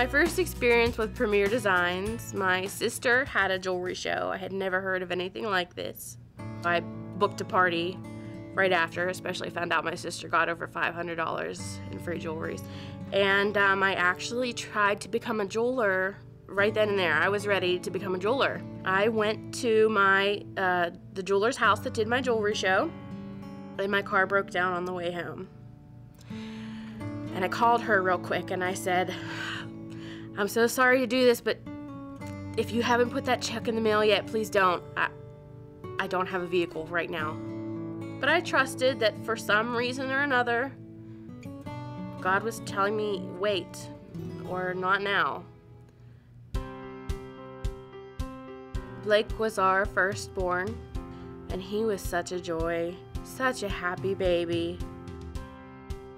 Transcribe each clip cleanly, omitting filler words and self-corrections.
My first experience with Premier Designs, my sister had a jewelry show. I had never heard of anything like this. I booked a party right after, especially found out my sister got over $500 in free jewelry. And I actually tried to become a jeweler right then and there. I was ready to become a jeweler. I went to the jeweler's house that did my jewelry show, and my car broke down on the way home. And I called her real quick and I said, I'm so sorry to do this, but if you haven't put that check in the mail yet, please don't. I don't have a vehicle right now. But I trusted that for some reason or another, God was telling me, wait, or not now. Blake was our firstborn, and he was such a joy, such a happy baby.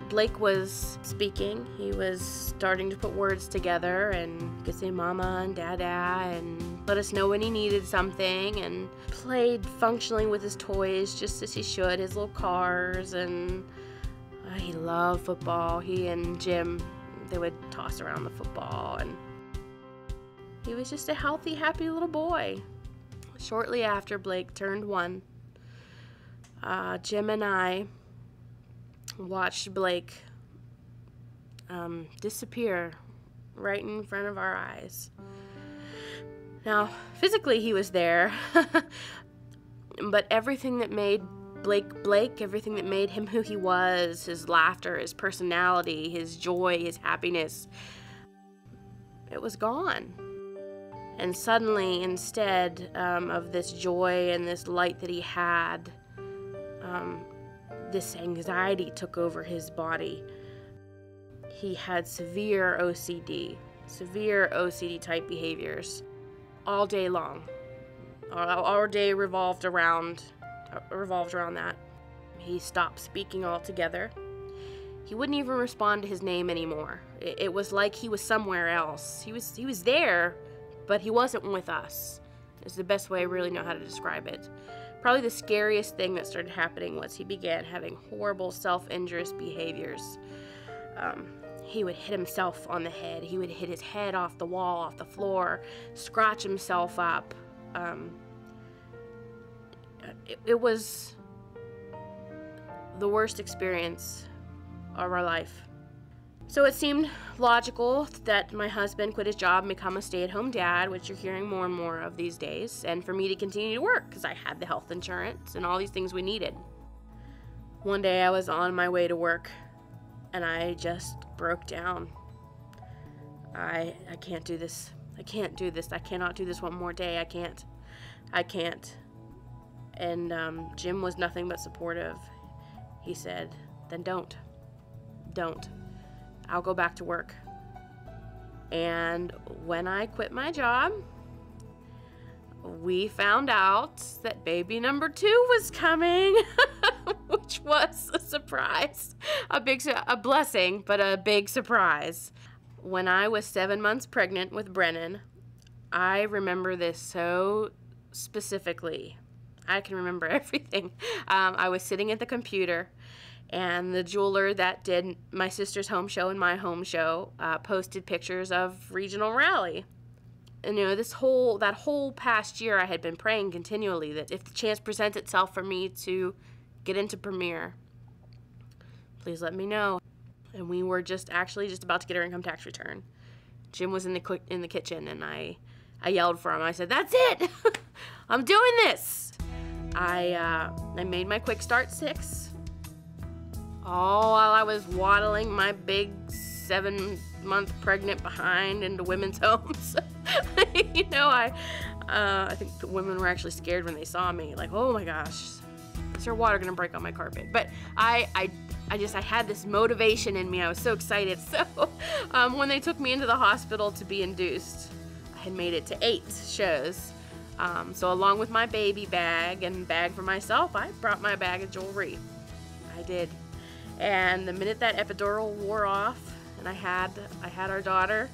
Blake was speaking. He was starting to put words together, and he could say mama and dada and let us know when he needed something, and played functionally with his toys just as he should, his little cars, and he loved football. He and Jim, they would toss around the football, and he was just a healthy, happy little boy. Shortly after Blake turned 1, Jim and I watched Blake disappear right in front of our eyes. Now, physically he was there, but everything that made Blake Blake, everything that made him who he was, his laughter, his personality, his joy, his happiness, it was gone. And suddenly, instead of this joy and this light that he had, this anxiety took over his body. He had severe OCD type behaviors all day long. Our day revolved around that. He stopped speaking altogether. He wouldn't even respond to his name anymore. It was like he was somewhere else. He was there, but he wasn't with us. Is the best way I really know how to describe it. Probably the scariest thing that started happening was he began having horrible self-injurious behaviors. He would hit himself on the head. He would hit his head off the wall, off the floor, scratch himself up. It was the worst experience of our life. So it seemed logical that my husband quit his job and become a stay-at-home dad, which you're hearing more and more of these days, and for me to continue to work because I had the health insurance and all these things we needed. One day I was on my way to work and I just broke down. I can't do this. I can't do this. I cannot do this one more day. I can't. And Jim was nothing but supportive. He said, then don't. I'll go back to work. And when I quit my job, we found out that baby number 2 was coming, which was a surprise. A blessing, but a big surprise. When I was 7 months pregnant with Brennan, I remember this so specifically. I can remember everything. I was sitting at the computer, and the jeweler that did my sister's home show and my home show posted pictures of regional rally. And you know, that whole past year I had been praying continually that if the chance presents itself for me to get into Premier, please let me know. And we were just about to get our income tax return. Jim was in the kitchen, and I yelled for him. I said, "That's it! I'm doing this!" I made my quick start 6. All while I was waddling my big 7-month pregnant behind into women's homes. You know, I think the women were actually scared when they saw me. Like, oh my gosh, is there water gonna break on my carpet? But I had this motivation in me. I was so excited. So when they took me into the hospital to be induced, I had made it to 8 shows. So along with my baby bag and bag for myself, I brought my bag of jewelry. I did. And the minute that epidural wore off and I had our daughter,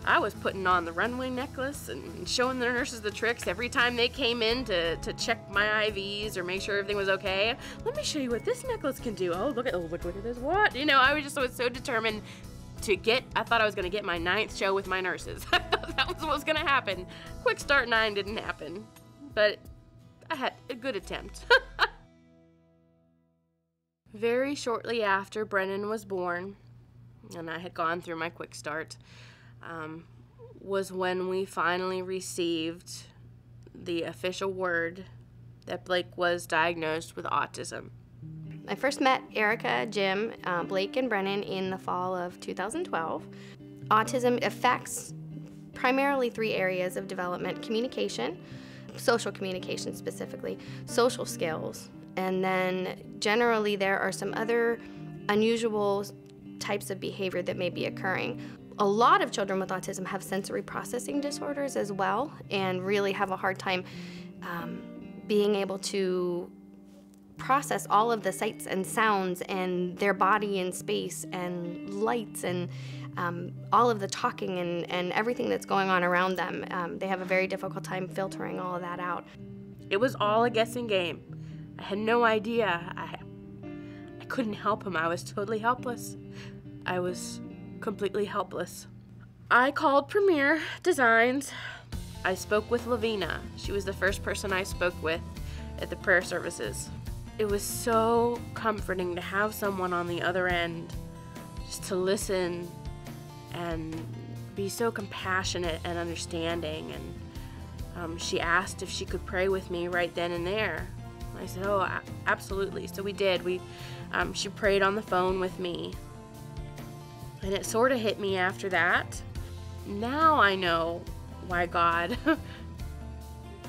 I was putting on the runway necklace and showing the nurses the tricks every time they came in to check my IVs or make sure everything was okay. Let me show you what this necklace can do. Oh, look at this. What? You know, I was so determined I thought I was gonna get my 9th show with my nurses. I thought that was what was gonna happen. Quick Start 9 didn't happen, but I had a good attempt. Very shortly after Brennan was born, and I had gone through my Quick Start, was when we finally received the official word that Blake was diagnosed with autism. I first met Erica, Jim, Blake, and Brennan in the fall of 2012. Autism affects primarily 3 areas of development: communication, social communication specifically, social skills, and then generally there are some other unusual types of behavior that may be occurring. A lot of children with autism have sensory processing disorders as well, and really have a hard time being able to process all of the sights and sounds and their body in space and lights and all of the talking and everything that's going on around them. They have a very difficult time filtering all of that out. It was all a guessing game. I had no idea. I couldn't help him. I was totally helpless. I was completely helpless. I called Premier Designs. I spoke with Lavina. She was the first person I spoke with at the prayer services. It was so comforting to have someone on the other end, just to listen and be so compassionate and understanding. And she asked if she could pray with me right then and there. I said, oh, absolutely. So we did. She prayed on the phone with me. And it sort of hit me after that. Now I know why God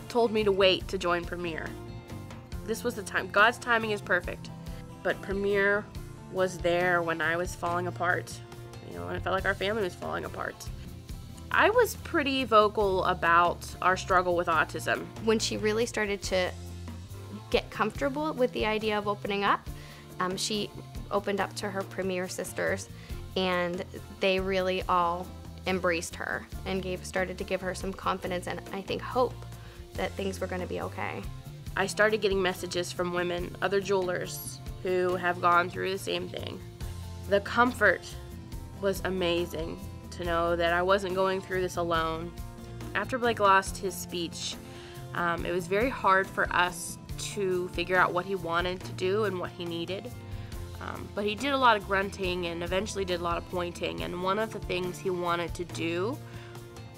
told me to wait to join Premier. This was the time. God's timing is perfect. But Premier was there when I was falling apart. You know, and I felt like our family was falling apart. I was pretty vocal about our struggle with autism. When she really started to get comfortable with the idea of opening up, she opened up to her Premier sisters, and they really all embraced her and started to give her some confidence and I think hope that things were going to be okay. I started getting messages from women, other jewelers, who have gone through the same thing. The comfort was amazing to know that I wasn't going through this alone. After Blake lost his speech, it was very hard for us to figure out what he wanted to do and what he needed. But he did a lot of grunting and eventually did a lot of pointing. And one of the things he wanted to do,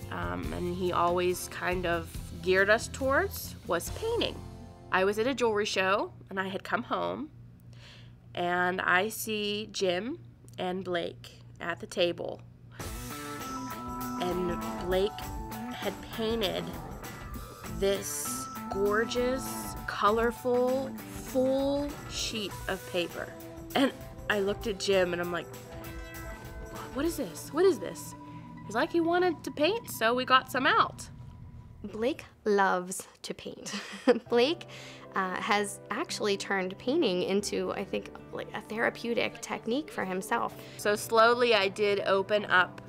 and he always kind of geared us towards, was painting. I was at a jewelry show and I had come home and I see Jim and Blake at the table. And Blake had painted this gorgeous, colorful, full sheet of paper. And I looked at Jim and I'm like, what is this? What is this? He's like, he wanted to paint, so we got some out. Blake loves to paint. Blake has actually turned painting into, I think, like a therapeutic technique for himself. So slowly I did open up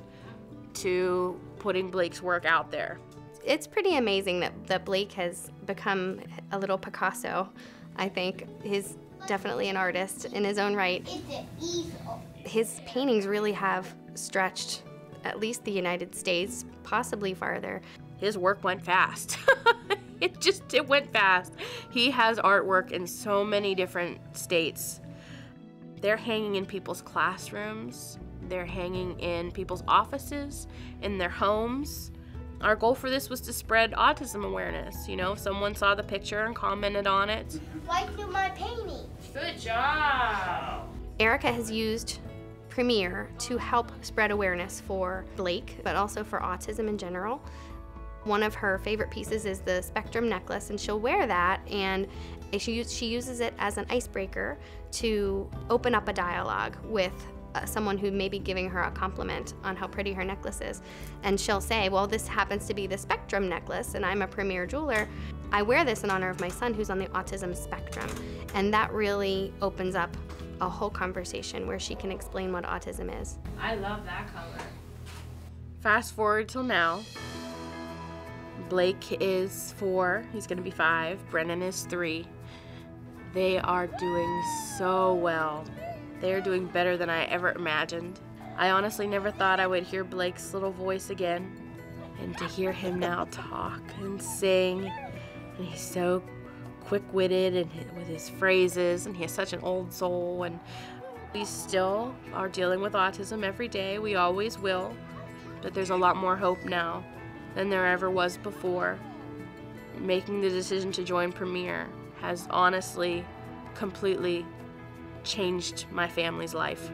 to putting Blake's work out there. It's pretty amazing that Blake has become a little Picasso. I think he's definitely an artist in his own right. It's an easel. His paintings really have stretched at least the United States, possibly farther. His work went fast. It went fast. He has artwork in so many different states. They're hanging in people's classrooms. They're hanging in people's offices, in their homes. Our goal for this was to spread autism awareness. You know, if someone saw the picture and commented on it. Like do my painting. Good job. Erica has used Premier to help spread awareness for Blake, but also for autism in general. One of her favorite pieces is the Spectrum necklace, and she'll wear that, and she uses it as an icebreaker to open up a dialogue with someone who may be giving her a compliment on how pretty her necklace is. And she'll say, well, this happens to be the Spectrum necklace, and I'm a Premier jeweler. I wear this in honor of my son who's on the autism spectrum. And that really opens up a whole conversation where she can explain what autism is. I love that color. Fast forward till now. Blake is 4, he's gonna be 5, Brennan is 3. They are doing so well. They're doing better than I ever imagined. I honestly never thought I would hear Blake's little voice again. And to hear him now talk and sing, and he's so quick-witted and with his phrases, and he has such an old soul, and we still are dealing with autism every day. We always will, but there's a lot more hope now than there ever was before. Making the decision to join Premier has honestly completely changed my family's life.